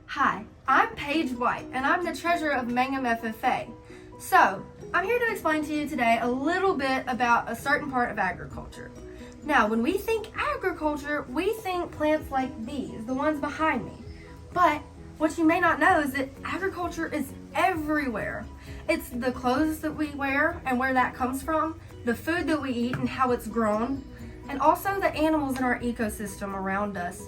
Hi, I'm Paige White, and I'm the treasurer of Mangum FFA. So, I'm here to explain to you today a little bit about a certain part of agriculture. Now, when we think agriculture, we think plants like these, the ones behind me. But what you may not know is that agriculture is everywhere. It's the clothes that we wear and where that comes from, the food that we eat and how it's grown, and also the animals in our ecosystem around us.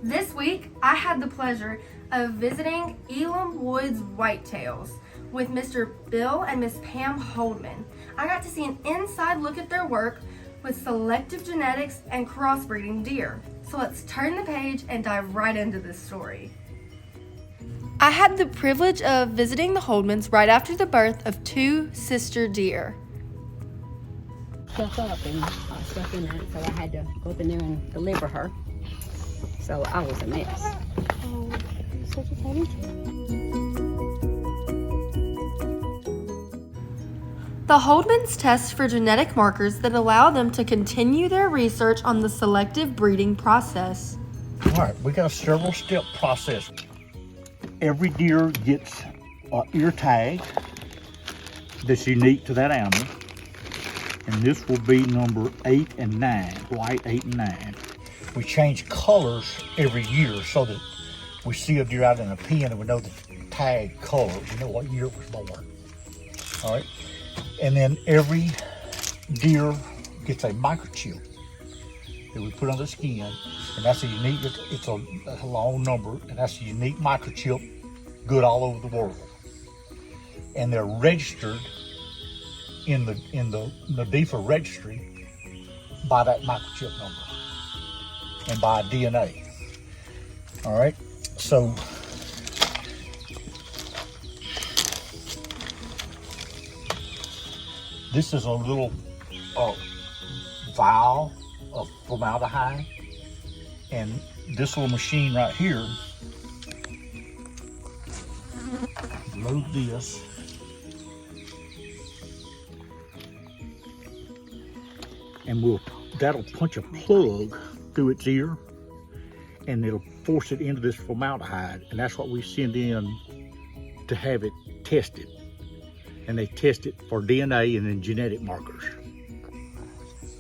This week, I had the pleasure of visiting Elam Woods Whitetails with Mr. Bill and Miss Pam Holdman. I got to see an inside look at their work with selective genetics and crossbreeding deer. So let's turn the page and dive right into this story. I had the privilege of visiting the Holdmans right after the birth of two sister deer. Stuff up and stuff in that, so I had to go up in there and deliver her. So I was a mess. Oh, you're such a funny kid. The Holdmans test for genetic markers that allow them to continue their research on the selective breeding process. All right, we got a several-step process. Every deer gets an ear tag that's unique to that animal, and this will be number 8 and 9, white 8 and 9. We change colors every year so that we see a deer out in a pen and we know the tag color, we know what year it was born. All right, and then every deer gets a microchip that we put on the skin, and that's a unique, it's a long number, and that's a unique microchip, good all over the world. And they're registered in the NADIFA registry by that microchip number and by DNA. All right, so this is a little vial of formaldehyde, and this little machine right here, load this, and that'll punch a plug through its ear, and it'll force it into this formaldehyde, and that's what we send in to have it tested. And they test it for DNA and then genetic markers.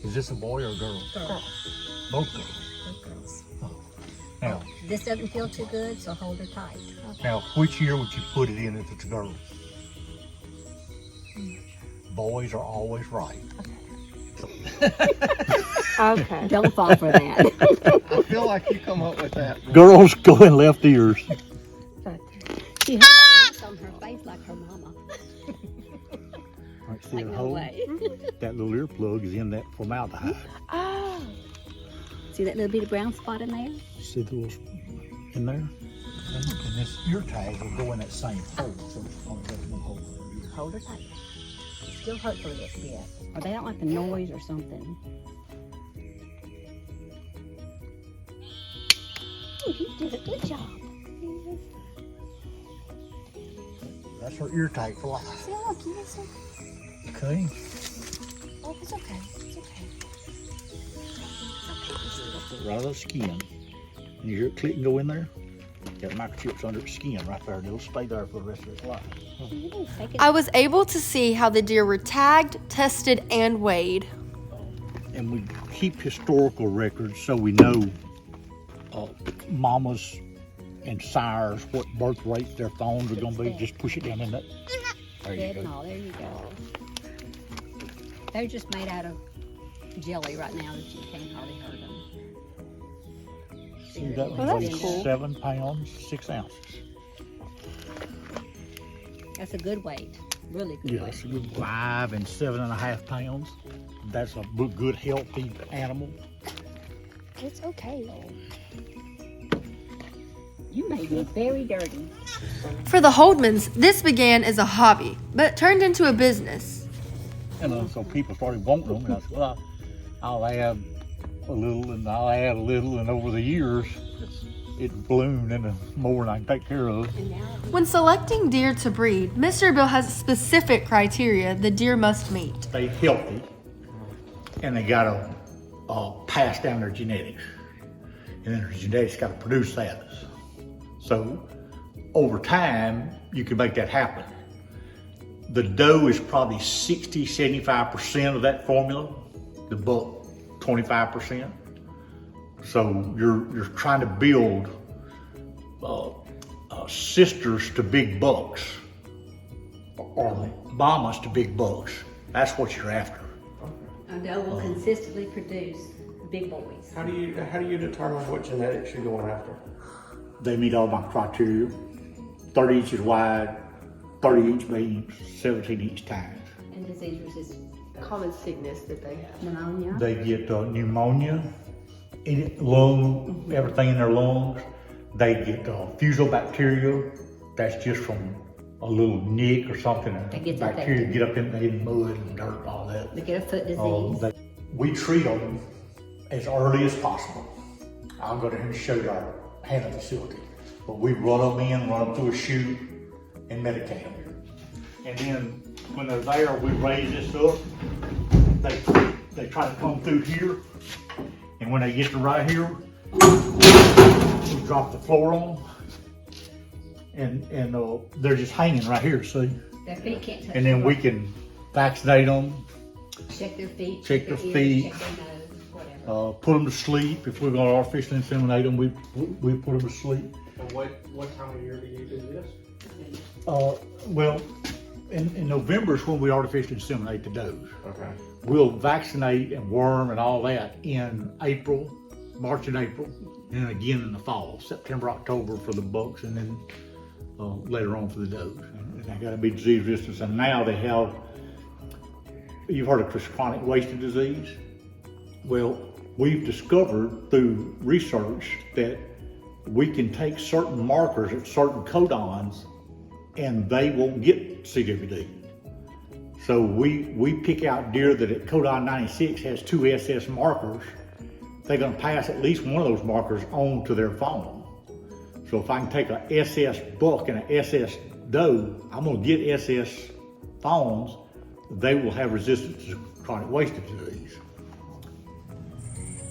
Is this a boy or a girl? Girl. Both girls. Both girls. Oh. Now, This doesn't feel too good, so hold her tight. now, which year would you put it in if it's a girl? Boys are always right. Okay. Don't fall for that. I feel like you come up with that. Girls go in left ears. She had that look on her face like her mama. All right, see Like, that no hole? way. That little earplug is in that formaldehyde. Oh. See that little bitty brown spot in there? See the little in there? And this ear tag will go in that same hole. So it's only got one hole for the ear. Hold her tight. It still hurts a little bit. Or they don't like the noise or something. Oh, you did a good job. That's her ear tag for life. See, look, you did some. Okay. Oh, it's okay. It's okay. Right on the skin. And you hear it click and go in there? Got microchips under its skin right there, and it'll stay there for the rest of its life. You didn't take it. I was able to see how the deer were tagged, tested, and weighed. And we keep historical records so we know mamas and sires, what birth rates their fawns are going to be. Just push it down in that. There you Dead go. and all. There you go. They're just made out of jelly right now that you can't hardly hurt them. See, that Well, one that's weighs cool. 7 pounds, 6 ounces. That's a good weight. Really good Yeah, weight. it's a good 5 and 7.5 pounds. That's a good, healthy animal. It's okay. You made me very dirty. For the Holdmans, this began as a hobby, but turned into a business. And so people started wanting them, and I said, well, I'll add a little, and I'll add a little, and over the years, it bloomed into more than I can take care of. And now When selecting deer to breed, Mr. Bill has specific criteria the deer must meet. Stay healthy, and they gotta pass down their genetics. And then their genetics gotta produce that. So over time, you can make that happen. The doe is probably 60, 75% of that formula, the buck 25%. So you're trying to build sisters to big bucks, or mamas to big bucks. That's what you're after. A doe will consistently produce big boys. How do you determine what genetics you're going after? They meet all my criteria. 30 inches wide, 30-inch beams, 17-inch tines. And disease resistant. Common sickness that they have. Pneumonia. They get pneumonia, lung, everything in their lungs. They get fusobacteria. That's just from a little nick or something. That gets Bacteria infected. get up in the mud and dirt and all that. They get a foot disease. We treat them as early as possible. I'll go down and show you our handling facility. But we run them through a chute and medicate them. And then when they're there, we raise this up. They try to come through here. And when they get to right here, we drop the floor on them. And they're just hanging right here, see? Their feet can't touch. And then the we ground. can vaccinate them, check their feet, check their ears, feet. check their nose, whatever. put them to sleep. If we're gonna artificially inseminate them, we put them to sleep. And what time of year do you do this? Well, in November is when we artificially inseminate the does. Okay. We'll vaccinate and worm and all that in April, March and April, and then again in the fall, September, October for the bucks, and then later on for the does. And they gotta be disease resistant. And now they have, you've heard of chronic wasting disease? Well, we've discovered through research that we can take certain markers at certain codons and they won't get CWD. So we pick out deer that at codon 96 has 2 SS markers. They're gonna pass at least one of those markers on to their fawn. So if I can take a SS buck and an SS doe, I'm gonna get SS fawns. They will have resistance to chronic wasting disease.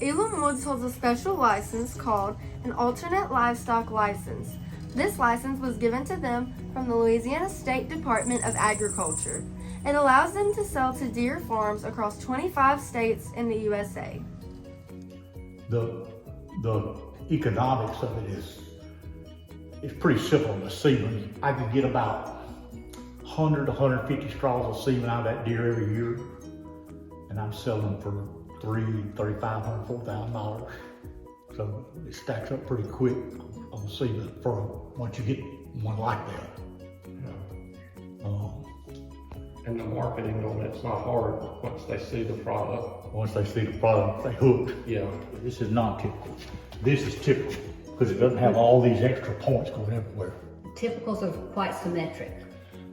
Elam Woods holds a special license called an alternate livestock license. This license was given to them from the Louisiana State Department of Agriculture. It allows them to sell to deer farms across 25 states in the USA. The economics of it is pretty simple. The semen, I can get about 100 to 150 straws of semen out of that deer every year, and I'm selling them for $3,500, $4,000. So it stacks up pretty quick on semen for once you get one like that. And the marketing on it's not hard once they see the product. Once they see the product, they hooked. Yeah. This is not typical. This is typical because it doesn't have all these extra points going everywhere. Typicals are quite symmetric.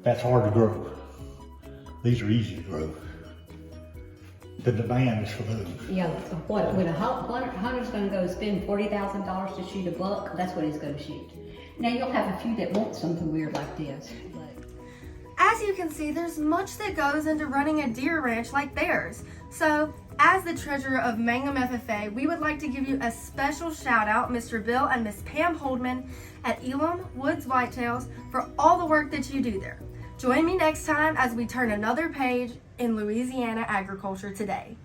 That's hard to grow. These are easy to grow. The demand is for those. Yeah, when a hunter's going to go spend $40,000 to shoot a buck, that's what he's going to shoot. Now you'll have a few that want something weird like this, but As you can see, there's much that goes into running a deer ranch like theirs. So, as the treasurer of Mangum FFA, we would like to give you a special shout out, Mr. Bill and Miss Pam Holdman at Elam Woods Whitetails, for all the work that you do there. Join me next time as we turn another page in Louisiana agriculture today.